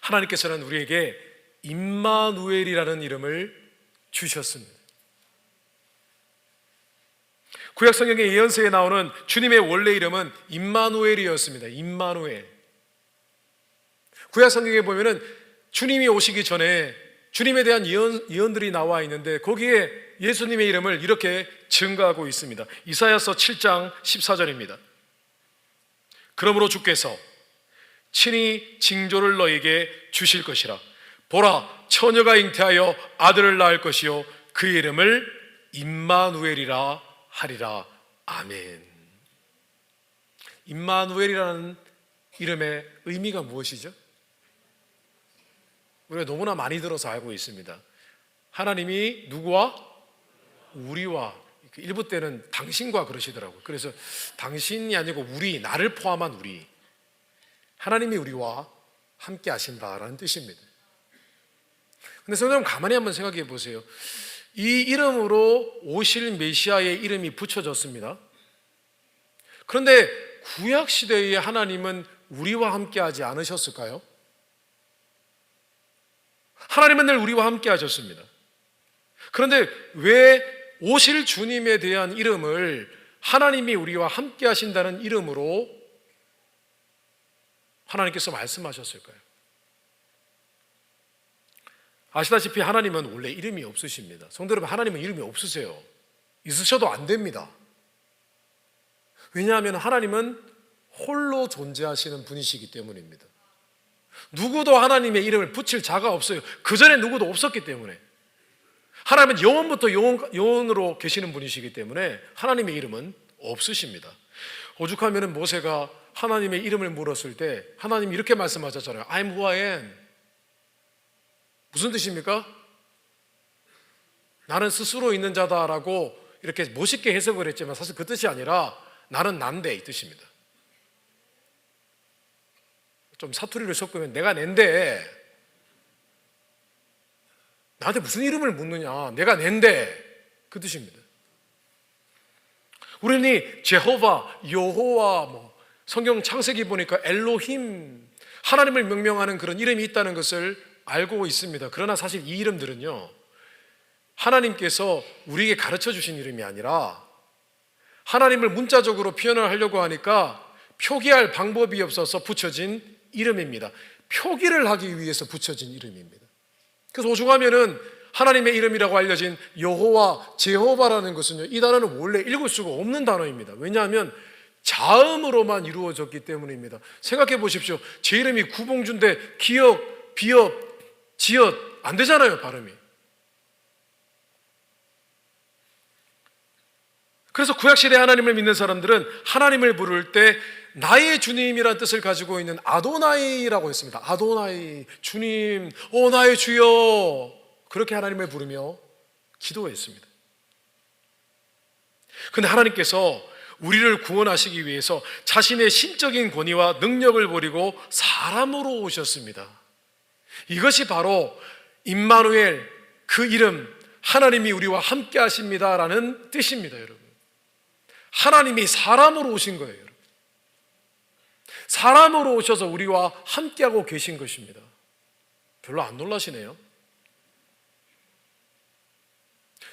하나님께서는 우리에게 임마누엘이라는 이름을 주셨습니다. 구약 성경의 예언서에 나오는 주님의 원래 이름은 임마누엘이었습니다. 임마누엘. 구약 성경에 보면은 주님이 오시기 전에 주님에 대한 예언들이 나와 있는데 거기에 예수님의 이름을 이렇게 증가하고 있습니다. 이사야서 7장 14절입니다. 그러므로 주께서 친히 징조를 너에게 주실 것이라. 보라, 처녀가 잉태하여 아들을 낳을 것이요 그 이름을 임마누엘이라 하리라. 아멘. 임마누엘이라는 이름의 의미가 무엇이죠? 우리가 너무나 많이 들어서 알고 있습니다. 하나님이 누구와? 우리와. 일부 때는 당신과 그러시더라고요. 그래서 당신이 아니고 우리, 나를 포함한 우리, 하나님이 우리와 함께 하신다라는 뜻입니다. 근데 여러분 가만히 한번 생각해 보세요. 이 이름으로 오실 메시아의 이름이 붙여졌습니다. 그런데 구약시대의 하나님은 우리와 함께 하지 않으셨을까요? 하나님은 늘 우리와 함께 하셨습니다. 그런데 왜 오실 주님에 대한 이름을 하나님이 우리와 함께 하신다는 이름으로 하나님께서 말씀하셨을까요? 아시다시피 하나님은 원래 이름이 없으십니다. 성도 여러분, 하나님은 이름이 없으세요. 있으셔도 안 됩니다. 왜냐하면 하나님은 홀로 존재하시는 분이시기 때문입니다. 누구도 하나님의 이름을 붙일 자가 없어요. 그 전에 누구도 없었기 때문에. 하나님은 영원부터 영원으로 계시는 분이시기 때문에 하나님의 이름은 없으십니다. 오죽하면 모세가 하나님의 이름을 물었을 때 하나님이 이렇게 말씀하셨잖아요. I'm who I am. 무슨 뜻입니까? 나는 스스로 있는 자다라고 이렇게 멋있게 해석을 했지만 사실 그 뜻이 아니라 나는 난데 이 뜻입니다. 좀 사투리를 섞으면 내가 낸데 나한테 무슨 이름을 묻느냐, 내가 낸데 그 뜻입니다. 우리는 제호바, 여호와, 성경 창세기 보니까 엘로힘, 하나님을 명명하는 그런 이름이 있다는 것을 알고 있습니다. 그러나 사실 이 이름들은요, 하나님께서 우리에게 가르쳐 주신 이름이 아니라 하나님을 문자적으로 표현을 하려고 하니까 표기할 방법이 없어서 붙여진 이름입니다. 표기를 하기 위해서 붙여진 이름입니다. 그래서 오죽하면은 하나님의 이름이라고 알려진 여호와, 제호바라는 것은요, 이 단어는 원래 읽을 수가 없는 단어입니다. 왜냐하면 자음으로만 이루어졌기 때문입니다. 생각해 보십시오. 제 이름이 구봉주인데 기역, 비역, 지읒 안 되잖아요, 발음이. 그래서 구약시대 하나님을 믿는 사람들은 하나님을 부를 때 나의 주님이라는 뜻을 가지고 있는 아도나이라고 했습니다. 아도나이, 주님, 오 나의 주여, 그렇게 하나님을 부르며 기도했습니다. 그런데 하나님께서 우리를 구원하시기 위해서 자신의 신적인 권위와 능력을 버리고 사람으로 오셨습니다. 이것이 바로 임마누엘, 그 이름, 하나님이 우리와 함께 하십니다라는 뜻입니다. 여러분, 하나님이 사람으로 오신 거예요. 여러분, 사람으로 오셔서 우리와 함께하고 계신 것입니다. 별로 안 놀라시네요.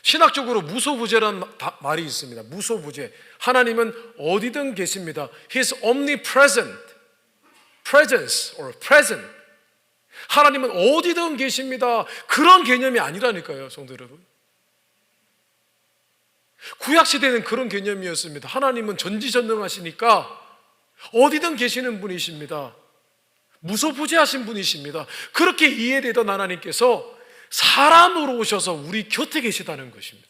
신학적으로 무소부재라는 말이 있습니다. 무소부재. 하나님은 어디든 계십니다. He's omnipresent. Presence or present. 하나님은 어디든 계십니다. 그런 개념이 아니라니까요, 성도 여러분. 구약시대는 그런 개념이었습니다. 하나님은 전지전능하시니까 어디든 계시는 분이십니다. 무소부재하신 분이십니다. 그렇게 이해되던 하나님께서 사람으로 오셔서 우리 곁에 계시다는 것입니다.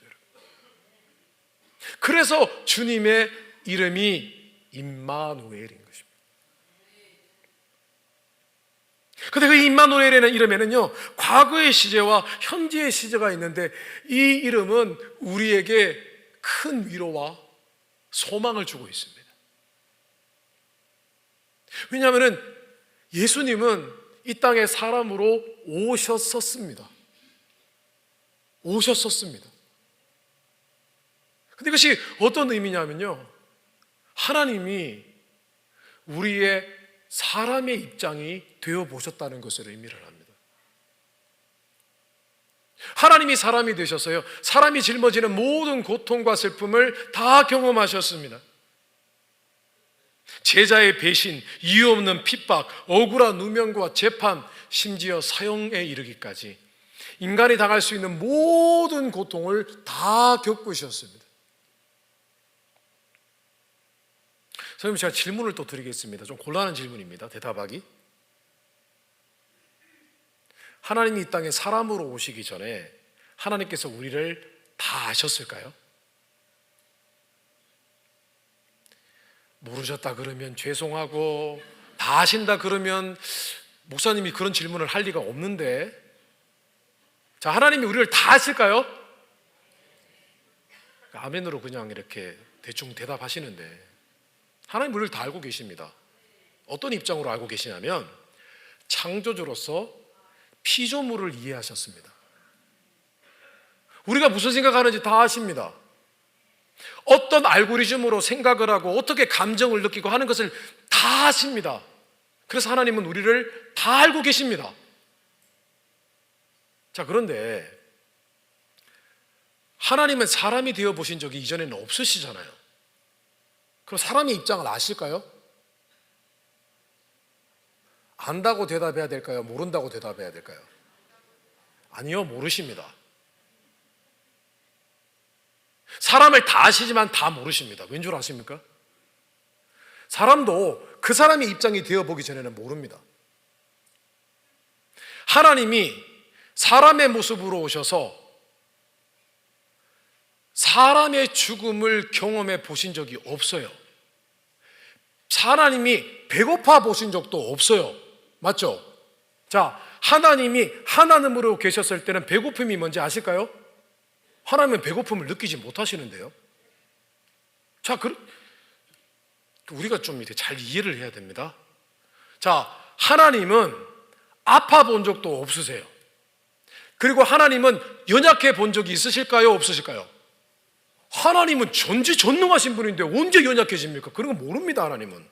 그래서 주님의 이름이 임마누엘인 것입니다. 그런데 그 임마누엘이라는 이름에는요, 과거의 시제와 현재의 시제가 있는데 이 이름은 우리에게 큰 위로와 소망을 주고 있습니다. 왜냐하면 예수님은 이 땅에 사람으로 오셨었습니다. 근데 이것이 어떤 의미냐면요, 하나님이 우리의 사람의 입장이 되어 보셨다는 것을 의미를 합니다. 하나님이 사람이 되셔서요, 사람이 짊어지는 모든 고통과 슬픔을 다 경험하셨습니다. 제자의 배신, 이유 없는 핍박, 억울한 누명과 재판, 심지어 사형에 이르기까지 인간이 당할 수 있는 모든 고통을 다 겪으셨습니다. 선생님, 제가 질문을 또 드리겠습니다. 좀 곤란한 질문입니다. 대답하기. 하나님이 이 땅에 사람으로 오시기 전에 하나님께서 우리를 다 아셨을까요? 모르셨다 그러면 죄송하고, 다 아신다 그러면 목사님이 그런 질문을 할 리가 없는데, 자, 하나님이 우리를 다 아실까요? 아멘으로 그냥 이렇게 대충 대답하시는데, 하나님 우리를 다 알고 계십니다. 어떤 입장으로 알고 계시냐면, 창조주로서 피조물을 이해하셨습니다. 우리가 무슨 생각하는지 다 아십니다. 어떤 알고리즘으로 생각을 하고 어떻게 감정을 느끼고 하는 것을 다 아십니다. 그래서 하나님은 우리를 다 알고 계십니다. 자, 그런데 하나님은 사람이 되어 보신 적이 이전에는 없으시잖아요. 그럼 사람의 입장을 아실까요? 안다고 대답해야 될까요? 모른다고 대답해야 될까요? 아니요, 모르십니다. 사람을 다 아시지만 다 모르십니다. 왠 줄 아십니까? 사람도 그 사람의 입장이 되어보기 전에는 모릅니다. 하나님이 사람의 모습으로 오셔서 사람의 죽음을 경험해 보신 적이 없어요. 하나님이 배고파 보신 적도 없어요. 맞죠? 자, 하나님이 하나님으로 계셨을 때는 배고픔이 뭔지 아실까요? 하나님은 배고픔을 느끼지 못하시는데요. 자, 우리가 좀 이렇게 잘 이해를 해야 됩니다. 자, 하나님은 아파 본 적도 없으세요. 그리고 하나님은 연약해 본 적이 있으실까요? 없으실까요? 하나님은 전지전능하신 분인데 언제 연약해집니까? 그런 거 모릅니다, 하나님은.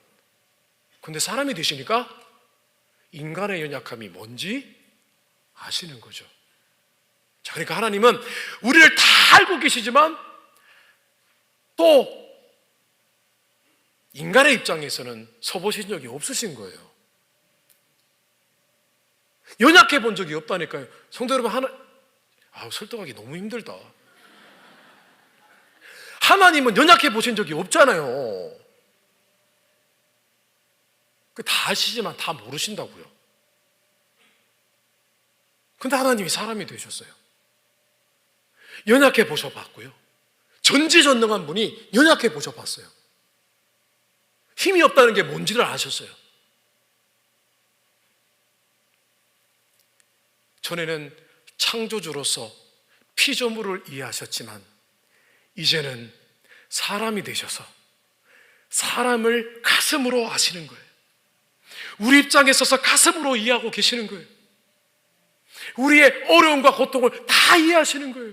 근데 사람이 되시니까 인간의 연약함이 뭔지 아시는 거죠. 자, 그러니까 하나님은 우리를 다 알고 계시지만 또 인간의 입장에서는 서보신 적이 없으신 거예요. 연약해 본 적이 없다니까요. 성도 여러분, 설득하기 너무 힘들다. 하나님은 연약해 보신 적이 없잖아요. 다 아시지만 다 모르신다고요. 근데 하나님이 사람이 되셨어요. 연약해 보셔봤고요. 전지전능한 분이 연약해 보셔봤어요. 힘이 없다는 게 뭔지를 아셨어요. 전에는 창조주로서 피조물을 이해하셨지만 이제는 사람이 되셔서 사람을 가슴으로 아시는 거예요. 우리 입장에 서서 가슴으로 이해하고 계시는 거예요. 우리의 어려움과 고통을 다 이해하시는 거예요.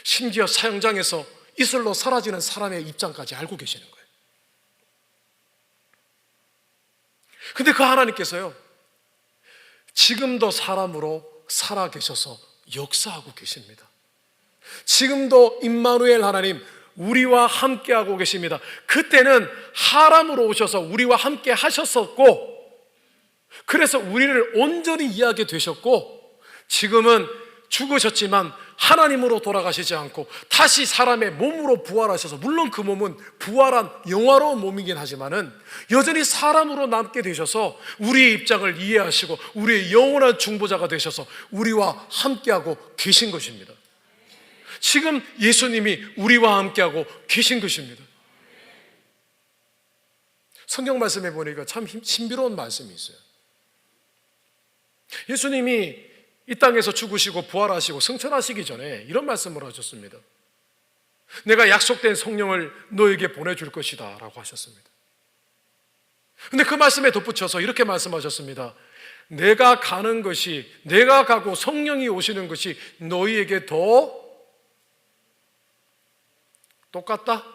심지어 사형장에서 이슬로 사라지는 사람의 입장까지 알고 계시는 거예요. 근데 그 하나님께서요, 지금도 사람으로 살아 계셔서 역사하고 계십니다. 지금도 임마누엘 하나님, 우리와 함께하고 계십니다. 그때는 사람으로 오셔서 우리와 함께 하셨었고, 그래서 우리를 온전히 이해하게 되셨고, 지금은 죽으셨지만 하나님으로 돌아가시지 않고 다시 사람의 몸으로 부활하셔서, 물론 그 몸은 부활한 영화로운 몸이긴 하지만은 여전히 사람으로 남게 되셔서 우리의 입장을 이해하시고 우리의 영원한 중보자가 되셔서 우리와 함께하고 계신 것입니다. 지금 예수님이 우리와 함께하고 계신 것입니다. 성경 말씀에 보니까 참 신비로운 말씀이 있어요. 예수님이 이 땅에서 죽으시고 부활하시고 승천하시기 전에 이런 말씀을 하셨습니다. 내가 약속된 성령을 너에게 보내줄 것이다 라고 하셨습니다. 근데 그 말씀에 덧붙여서 이렇게 말씀하셨습니다. 내가 가는 것이, 내가 가고 성령이 오시는 것이 너희에게 더 똑같다?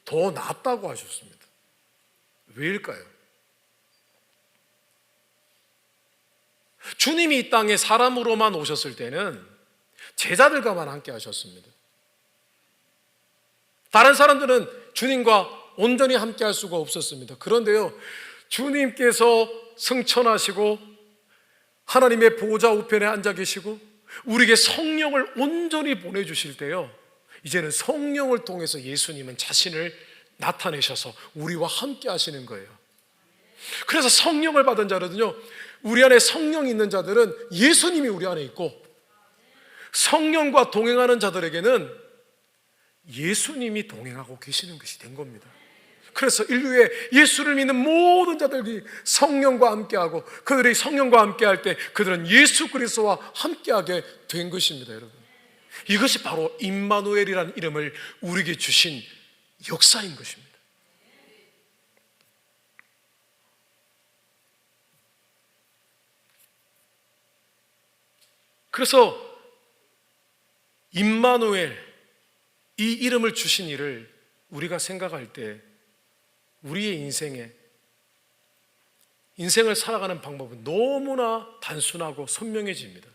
더 낫다고 하셨습니다. 왜일까요? 주님이 이 땅에 사람으로만 오셨을 때는 제자들과만 함께 하셨습니다. 다른 사람들은 주님과 온전히 함께 할 수가 없었습니다. 그런데요, 주님께서 승천하시고 하나님의 보좌 우편에 앉아 계시고 우리에게 성령을 온전히 보내주실 때요, 이제는 성령을 통해서 예수님은 자신을 나타내셔서 우리와 함께 하시는 거예요. 그래서 성령을 받은 자들은요, 우리 안에 성령이 있는 자들은 예수님이 우리 안에 있고, 성령과 동행하는 자들에게는 예수님이 동행하고 계시는 것이 된 겁니다. 그래서 인류에 예수를 믿는 모든 자들이 성령과 함께하고, 그들이 성령과 함께할 때 그들은 예수 그리스도와 함께하게 된 것입니다. 여러분, 이것이 바로 임마누엘이라는 이름을 우리에게 주신 역사인 것입니다. 그래서 임마누엘, 이 이름을 주신 이를 우리가 생각할 때 우리의 인생을 살아가는 방법은 너무나 단순하고 선명해집니다.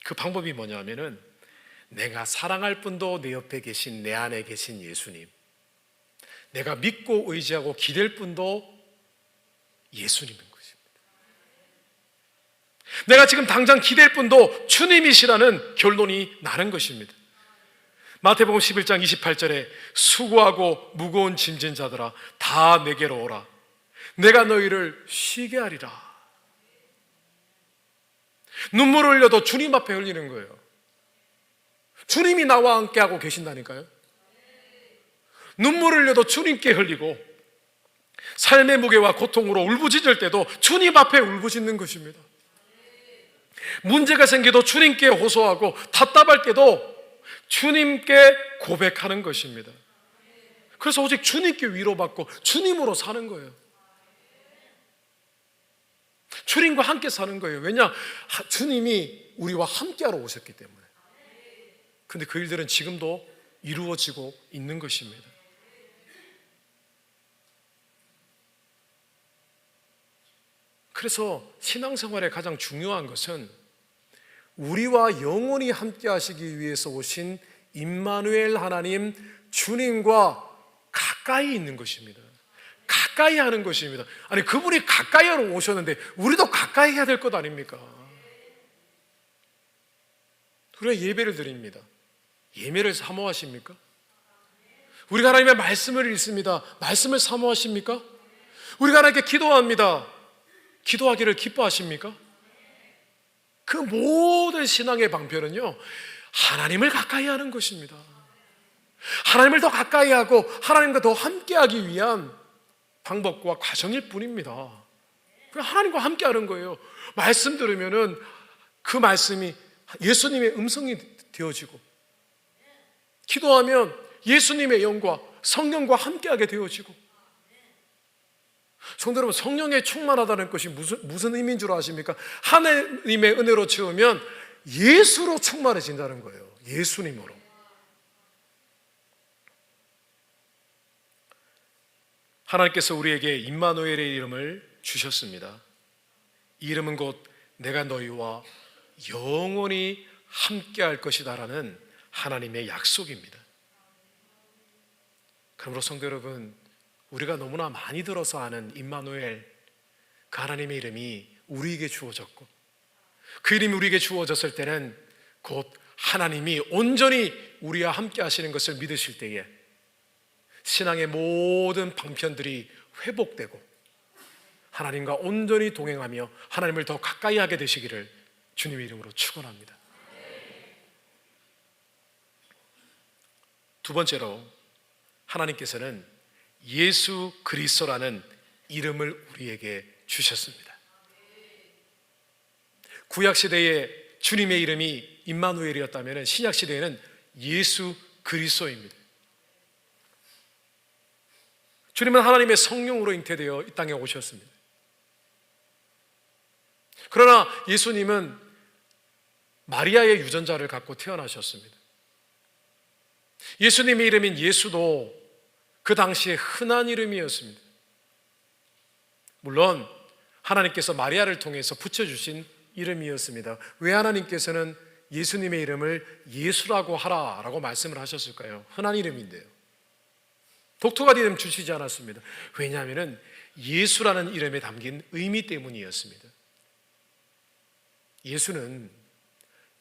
그 방법이 뭐냐 하면은, 내가 사랑할 분도 내 옆에 계신, 내 안에 계신 예수님, 내가 믿고 의지하고 기댈 분도 예수님인 것입니다. 내가 지금 당장 기댈 분도 주님이시라는 결론이 나는 것입니다. 마태복음 11장 28절에 수고하고 무거운 짐진 자들아 다 내게로 오라, 내가 너희를 쉬게 하리라. 눈물을 흘려도 주님 앞에 흘리는 거예요. 주님이 나와 함께하고 계신다니까요. 눈물을 흘려도 주님께 흘리고, 삶의 무게와 고통으로 울부짖을 때도 주님 앞에 울부짖는 것입니다. 문제가 생겨도 주님께 호소하고, 답답할 때도 주님께 고백하는 것입니다. 그래서 오직 주님께 위로받고 주님으로 사는 거예요. 주님과 함께 사는 거예요. 왜냐? 주님이 우리와 함께하러 오셨기 때문에. 근데 그 일들은 지금도 이루어지고 있는 것입니다. 그래서 신앙생활의 가장 중요한 것은 우리와 영원히 함께 하시기 위해서 오신 임마누엘 하나님, 주님과 가까이 있는 것입니다. 가까이 하는 것입니다. 아니, 그분이 가까이 하러 오셨는데 우리도 가까이 해야 될 것 아닙니까? 우리가 예배를 드립니다. 예배를 사모하십니까? 우리가 하나님의 말씀을 읽습니다. 말씀을 사모하십니까? 우리가 하나님께 기도합니다. 기도하기를 기뻐하십니까? 그 모든 신앙의 방편은요, 하나님을 가까이 하는 것입니다. 하나님을 더 가까이 하고 하나님과 더 함께하기 위한 방법과 과정일 뿐입니다. 그냥 하나님과 함께하는 거예요. 말씀 들으면은 그 말씀이 예수님의 음성이 되어지고, 기도하면 예수님의 영과 성령과 함께하게 되어지고. 성도 여러분, 성령에 충만하다는 것이 무슨 의미인 줄 아십니까? 하나님의 은혜로 채우면 예수로 충만해진다는 거예요. 예수님으로. 하나님께서 우리에게 임마누엘의 이름을 주셨습니다. 이 이름은 곧 내가 너희와 영원히 함께할 것이다라는 하나님의 약속입니다. 그러므로 성도 여러분, 우리가 너무나 많이 들어서 아는 임마누엘, 그 하나님의 이름이 우리에게 주어졌고, 그 이름이 우리에게 주어졌을 때는 곧 하나님이 온전히 우리와 함께 하시는 것을 믿으실 때에 신앙의 모든 방편들이 회복되고 하나님과 온전히 동행하며 하나님을 더 가까이 하게 되시기를 주님의 이름으로 축원합니다. 두 번째로, 하나님께서는 예수 그리스도라는 이름을 우리에게 주셨습니다. 구약 시대에 주님의 이름이 임마누엘이었다면 신약 시대에는 예수 그리스도입니다. 주님은 하나님의 성령으로 잉태되어 이 땅에 오셨습니다. 그러나 예수님은 마리아의 유전자를 갖고 태어나셨습니다. 예수님의 이름인 예수도 그 당시에 흔한 이름이었습니다. 물론 하나님께서 마리아를 통해서 붙여주신 이름이었습니다. 왜 하나님께서는 예수님의 이름을 예수라고 하라라고 말씀을 하셨을까요? 흔한 이름인데요. 독특한 이름 주시지 않았습니다. 왜냐하면 예수라는 이름에 담긴 의미 때문이었습니다. 예수는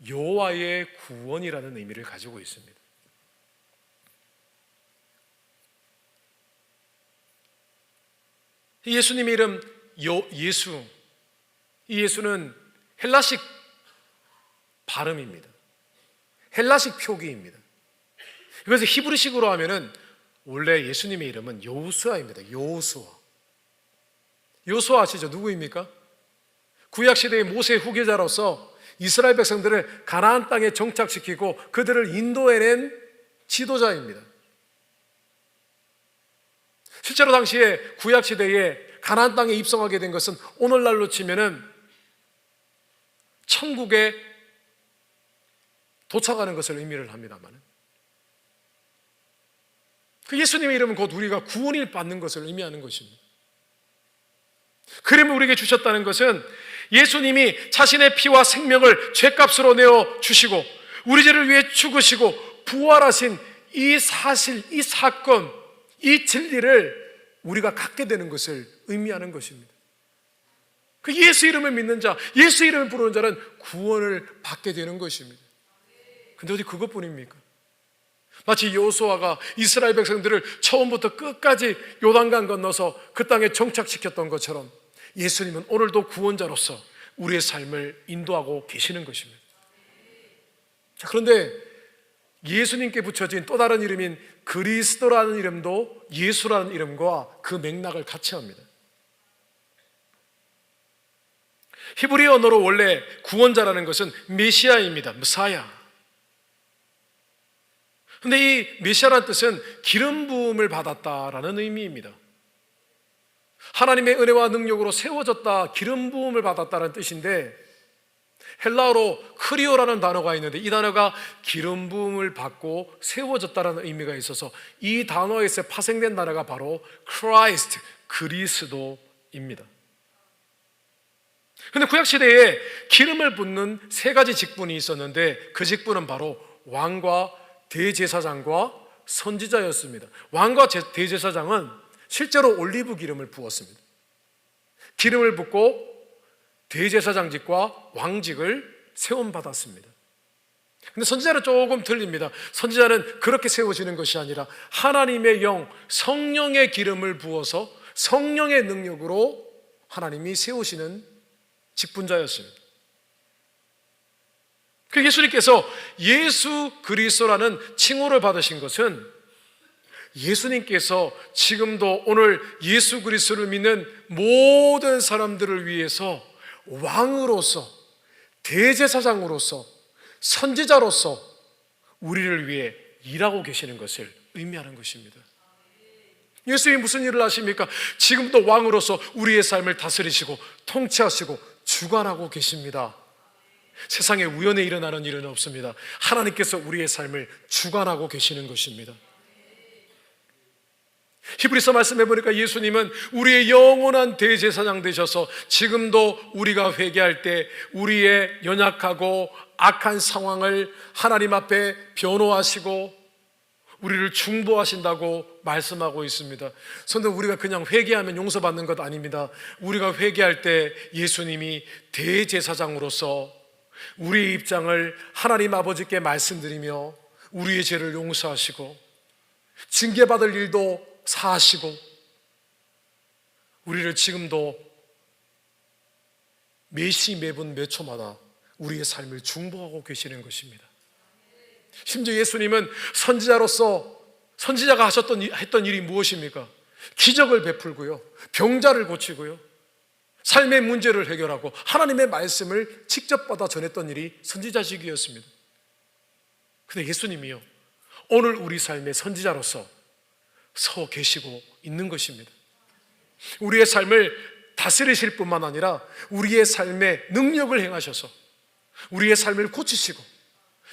여호와의 구원이라는 의미를 가지고 있습니다. 예수님의 이름 예수, 이 예수는 헬라식 발음입니다. 헬라식 표기입니다. 그래서 히브리식으로 하면은 원래 예수님의 이름은 여호수아입니다. 여호수아. 여호수아 아시죠? 누구입니까? 구약시대의 모세 후계자로서 이스라엘 백성들을 가나안 땅에 정착시키고 그들을 인도해낸 지도자입니다. 실제로 당시에 구약시대에 가나안 땅에 입성하게 된 것은 오늘날로 치면은 천국에 도착하는 것을 의미를 합니다만, 그 예수님의 이름은 곧 우리가 구원을 받는 것을 의미하는 것입니다. 그 이름을 우리에게 주셨다는 것은 예수님이 자신의 피와 생명을 죄값으로 내어 주시고 우리 죄를 위해 죽으시고 부활하신 이 사실, 이 사건, 이 진리를 우리가 갖게 되는 것을 의미하는 것입니다. 그 예수 이름을 믿는 자, 예수 이름을 부르는 자는 구원을 받게 되는 것입니다. 근데 어디 그것뿐입니까? 마치 여호수아가 이스라엘 백성들을 처음부터 끝까지 요단강 건너서 그 땅에 정착시켰던 것처럼 예수님은 오늘도 구원자로서 우리의 삶을 인도하고 계시는 것입니다. 자, 그런데 예수님께 붙여진 또 다른 이름인 그리스도라는 이름도 예수라는 이름과 그 맥락을 같이 합니다. 히브리 언어로 원래 구원자라는 것은 메시아입니다. 메사야. 근데 이 메시아라는 뜻은 기름 부음을 받았다라는 의미입니다. 하나님의 은혜와 능력으로 세워졌다, 기름 부음을 받았다는 뜻인데, 헬라어로 크리오라는 단어가 있는데 이 단어가 기름 부음을 받고 세워졌다는 의미가 있어서 이 단어에서 파생된 단어가 바로 Christ, 그리스도입니다. 그런데 구약시대에 기름을 붓는 세 가지 직분이 있었는데 그 직분은 바로 왕과 대제사장과 선지자였습니다. 왕과 대제사장은 실제로 올리브 기름을 부었습니다. 기름을 붓고 대제사장직과 왕직을 세움받았습니다. 근데 선지자는 조금 틀립니다. 선지자는 그렇게 세워지는 것이 아니라 하나님의 영, 성령의 기름을 부어서 성령의 능력으로 하나님이 세우시는 직분자였습니다. 그 예수님께서 예수 그리스도라는 칭호를 받으신 것은 예수님께서 지금도 오늘 예수 그리스도를 믿는 모든 사람들을 위해서 왕으로서, 대제사장으로서, 선지자로서 우리를 위해 일하고 계시는 것을 의미하는 것입니다. 예수님이 무슨 일을 하십니까? 지금도 왕으로서 우리의 삶을 다스리시고 통치하시고 주관하고 계십니다. 세상에 우연에 일어나는 일은 없습니다. 하나님께서 우리의 삶을 주관하고 계시는 것입니다. 히브리서 말씀해 보니까 예수님은 우리의 영원한 대제사장 되셔서 지금도 우리가 회개할 때 우리의 연약하고 악한 상황을 하나님 앞에 변호하시고 우리를 중보하신다고 말씀하고 있습니다. 그런데 우리가 그냥 회개하면 용서받는 것 아닙니다. 우리가 회개할 때 예수님이 대제사장으로서 우리의 입장을 하나님 아버지께 말씀드리며 우리의 죄를 용서하시고 징계받을 일도 사하시고 우리를 지금도 매시 매분 몇 초마다 우리의 삶을 중보하고 계시는 것입니다. 심지어 예수님은 선지자로서 선지자가 했던 일이 무엇입니까? 기적을 베풀고요, 병자를 고치고요, 삶의 문제를 해결하고 하나님의 말씀을 직접 받아 전했던 일이 선지자직이었습니다. 그런데 예수님이요, 오늘 우리 삶의 선지자로서 서 계시고 있는 것입니다. 우리의 삶을 다스리실 뿐만 아니라 우리의 삶에 능력을 행하셔서 우리의 삶을 고치시고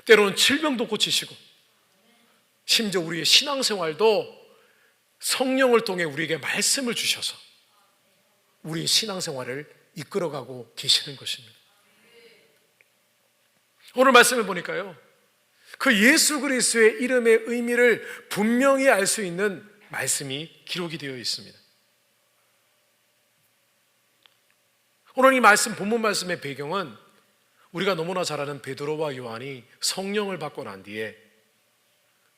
때로는 질병도 고치시고 심지어 우리의 신앙생활도 성령을 통해 우리에게 말씀을 주셔서 우리의 신앙생활을 이끌어가고 계시는 것입니다. 오늘 말씀을 보니까요, 그 예수 그리스도의 이름의 의미를 분명히 알 수 있는 말씀이 기록이 되어 있습니다. 오늘 이 말씀, 본문 말씀의 배경은 우리가 너무나 잘 아는 베드로와 요한이 성령을 받고 난 뒤에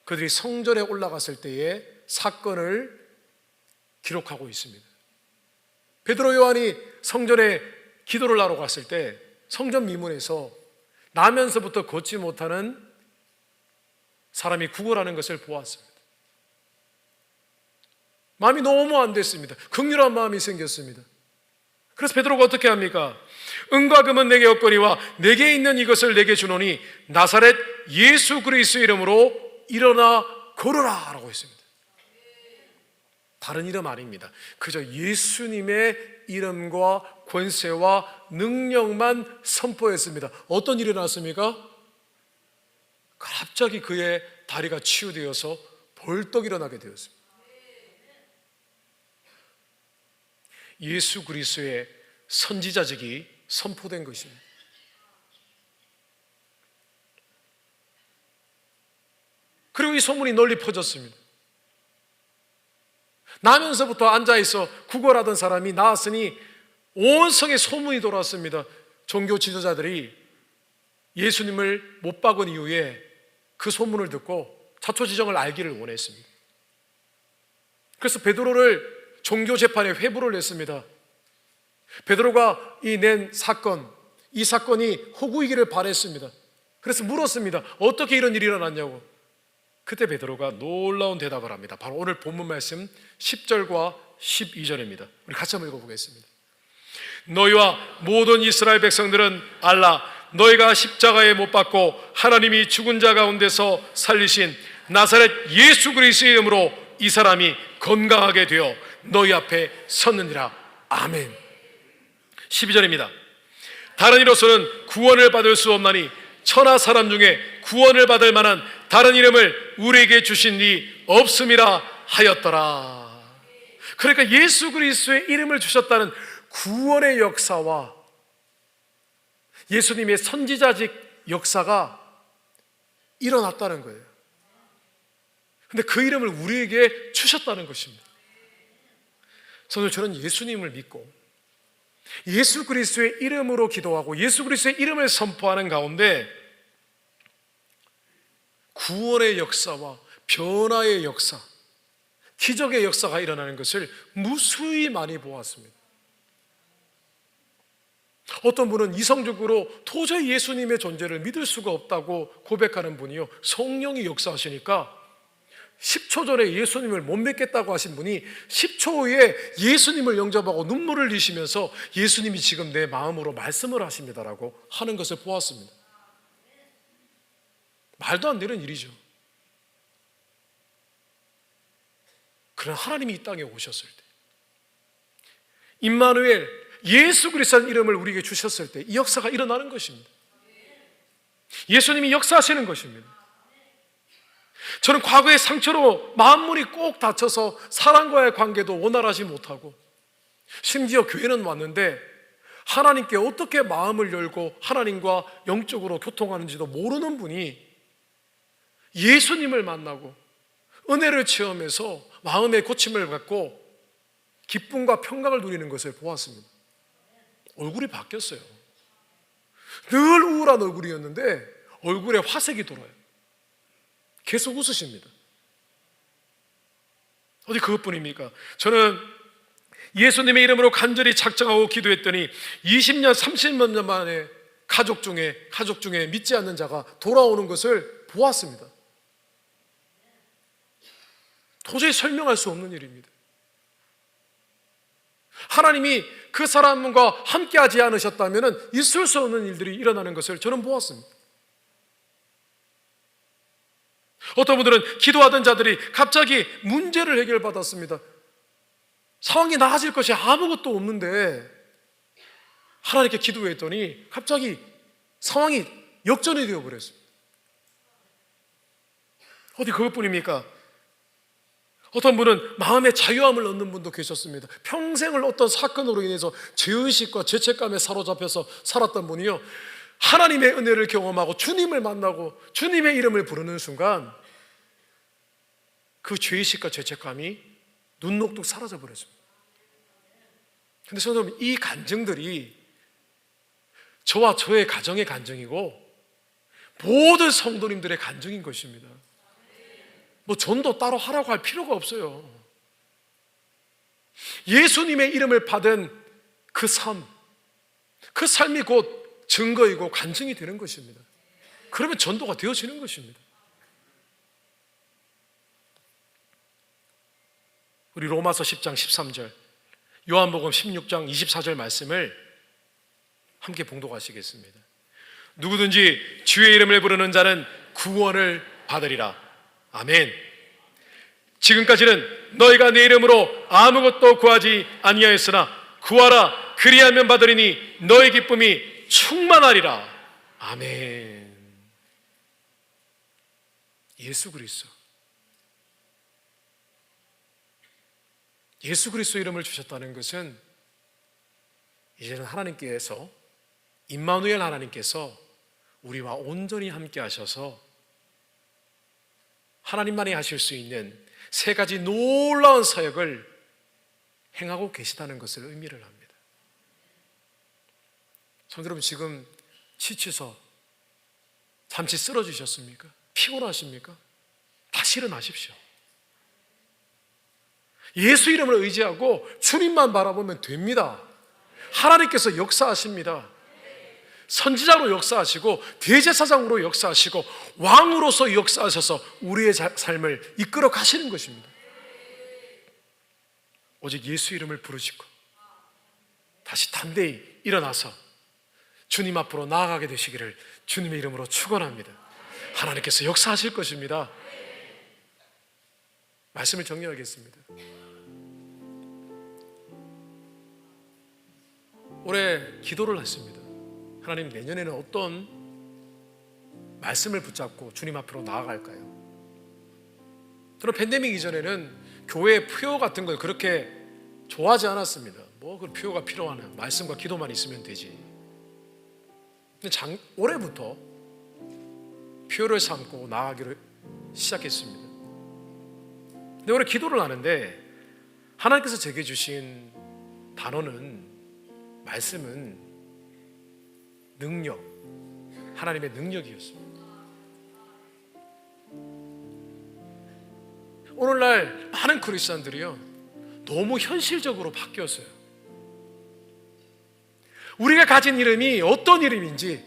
그들이 성전에 올라갔을 때의 사건을 기록하고 있습니다. 베드로, 요한이 성전에 기도를 하러 갔을 때 성전 미문에서 나면서부터 걷지 못하는 사람이 구걸하는 것을 보았습니다. 마음이 너무 안 됐습니다. 긍휼한 마음이 생겼습니다. 그래서 베드로가 어떻게 합니까? 은과 금은 내게 없거니와 내게 있는 이것을 내게 주노니 나사렛 예수 그리스도의 이름으로 일어나 걸어라 라고 했습니다. 다른 이름 아닙니다. 그저 예수님의 이름과 권세와 능력만 선포했습니다. 어떤 일이 났습니까? 갑자기 그의 다리가 치유되어서 벌떡 일어나게 되었습니다. 예수 그리스도의 선지자직이 선포된 것입니다. 그리고 이 소문이 널리 퍼졌습니다. 나면서부터 앉아있어 구걸하던 사람이 나았으니 온 성에 소문이 돌았습니다. 종교 지도자들이 예수님을 못 박은 이후에 그 소문을 듣고 자초지정을 알기를 원했습니다. 그래서 베드로를 종교 재판에 회부를 냈습니다. 베드로가 낸 사건, 이 사건이 허구이기를 바랬습니다. 그래서 물었습니다. 어떻게 이런 일이 일어났냐고. 그때 베드로가 놀라운 대답을 합니다. 바로 오늘 본문 말씀 10절과 12절입니다. 우리 같이 한번 읽어보겠습니다. 너희와 모든 이스라엘 백성들은 알라. 너희가 십자가에 못 박고 하나님이 죽은 자 가운데서 살리신 나사렛 예수 그리스도의 이름으로 이 사람이 건강하게 되어 너희 앞에 섰느니라. 아멘. 12절입니다. 다른 이로서는 구원을 받을 수 없나니 천하 사람 중에 구원을 받을 만한 다른 이름을 우리에게 주신 이 없음이라 하였더라. 그러니까 예수 그리스도의 이름을 주셨다는 구원의 역사와 예수님의 선지자직 역사가 일어났다는 거예요. 근데 그 이름을 우리에게 주셨다는 것입니다. 저는 예수님을 믿고 예수 그리스도의 이름으로 기도하고 예수 그리스도의 이름을 선포하는 가운데 구원의 역사와 변화의 역사, 기적의 역사가 일어나는 것을 무수히 많이 보았습니다. 어떤 분은 이성적으로 도저히 예수님의 존재를 믿을 수가 없다고 고백하는 분이요, 성령이 역사하시니까 10초 전에 예수님을 못 믿겠다고 하신 분이 10초 후에 예수님을 영접하고 눈물을 흘리시면서 예수님이 지금 내 마음으로 말씀을 하십니다라고 하는 것을 보았습니다. 말도 안 되는 일이죠. 그러나 하나님이 이 땅에 오셨을 때, 임마누엘 예수 그리스도의 이름을 우리에게 주셨을 때 이 역사가 일어나는 것입니다. 예수님이 역사하시는 것입니다. 저는 과거의 상처로 마음문이 꼭 닫혀서 사람과의 관계도 원활하지 못하고, 심지어 교회는 왔는데 하나님께 어떻게 마음을 열고 하나님과 영적으로 교통하는지도 모르는 분이 예수님을 만나고 은혜를 체험해서 마음의 고침을 갖고 기쁨과 평강을 누리는 것을 보았습니다. 얼굴이 바뀌었어요. 늘 우울한 얼굴이었는데 얼굴에 화색이 돌아요. 계속 웃으십니다. 어디 그것뿐입니까? 저는 예수님의 이름으로 간절히 작정하고 기도했더니 20년, 30년 만에 가족 중에 믿지 않는 자가 돌아오는 것을 보았습니다. 도저히 설명할 수 없는 일입니다. 하나님이 그 사람과 함께하지 않으셨다면 있을 수 없는 일들이 일어나는 것을 저는 보았습니다. 어떤 분들은 기도하던 자들이 갑자기 문제를 해결받았습니다. 상황이 나아질 것이 아무것도 없는데 하나님께 기도했더니 갑자기 상황이 역전이 되어버렸습니다. 어디 그것뿐입니까? 어떤 분은 마음의 자유함을 얻는 분도 계셨습니다. 평생을 어떤 사건으로 인해서 죄의식과 죄책감에 사로잡혀서 살았던 분이요, 하나님의 은혜를 경험하고 주님을 만나고 주님의 이름을 부르는 순간 그 죄의식과 죄책감이 눈녹듯 사라져 버렸습니다. 그런데 저는 이 간증들이 저와 저의 가정의 간증이고 모든 성도님들의 간증인 것입니다. 뭐 전도 따로 하라고 할 필요가 없어요. 예수님의 이름을 받은 그 삶, 그 삶이 곧 증거이고 간증이 되는 것입니다. 그러면 전도가 되어지는 것입니다. 우리 로마서 10장 13절, 요한복음 16장 24절 말씀을 함께 봉독하시겠습니다. 누구든지 주의 이름을 부르는 자는 구원을 받으리라. 아멘. 지금까지는 너희가 내 이름으로 아무것도 구하지 아니하였으나 구하라, 그리하면 받으리니 너희 기쁨이 충만하리라. 아멘. 예수 그리스도, 예수 그리스도 이름을 주셨다는 것은 이제는 하나님께서, 임마누엘 하나님께서 우리와 온전히 함께 하셔서 하나님만이 하실 수 있는 세 가지 놀라운 사역을 행하고 계시다는 것을 의미를 합니다. 성도 여러분, 지금 지쳐서 잠시 쓰러지셨습니까? 피곤하십니까? 다시 일어나십시오. 예수 이름을 의지하고 주님만 바라보면 됩니다. 하나님께서 역사하십니다. 선지자로 역사하시고 대제사장으로 역사하시고 왕으로서 역사하셔서 우리의 삶을 이끌어 가시는 것입니다. 오직 예수 이름을 부르시고 다시 담대히 일어나서 주님 앞으로 나아가게 되시기를 주님의 이름으로 축원합니다. 하나님께서 역사하실 것입니다. 말씀을 정리하겠습니다. 올해 기도를 했습니다. 하나님, 내년에는 어떤 말씀을 붙잡고 주님 앞으로 나아갈까요? 저는 팬데믹 이전에는 교회의 표요 같은 걸 그렇게 좋아하지 않았습니다. 뭐 그 표요가 필요하나, 말씀과 기도만 있으면 되지. 근데 올해부터 표요를 삼고 나아가기를 시작했습니다. 근데 올해 기도를 하는데 하나님께서 제게 주신 단어는, 말씀은 능력, 하나님의 능력이었습니다. 오늘날 많은 크리스찬들이요, 너무 현실적으로 바뀌었어요. 우리가 가진 이름이 어떤 이름인지,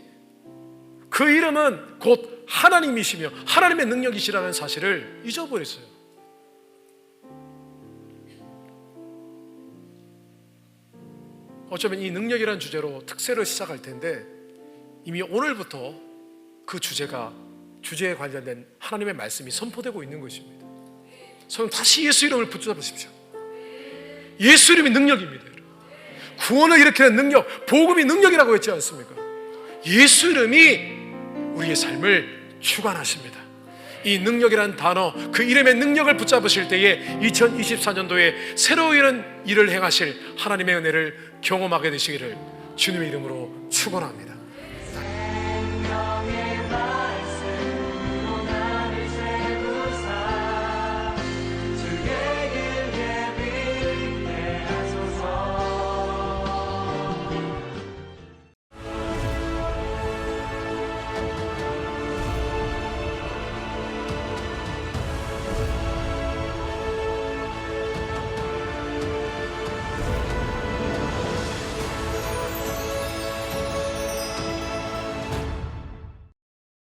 그 이름은 곧 하나님이시며 하나님의 능력이시라는 사실을 잊어버렸어요. 어쩌면 이 능력이라는 주제로 특세를 시작할 텐데 이미 오늘부터 그 주제에 관련된 하나님의 말씀이 선포되고 있는 것입니다. 저는 다시 예수 이름을 붙잡으십시오. 예수 이름이 능력입니다. 구원을 일으키는 능력, 복음이 능력이라고 했지 않습니까? 예수 이름이 우리의 삶을 주관하십니다. 이 능력이라는 단어, 그 이름의 능력을 붙잡으실 때에 2024년도에 새로운 일을 행하실 하나님의 은혜를 경험하게 되시기를 주님의 이름으로 축원합니다.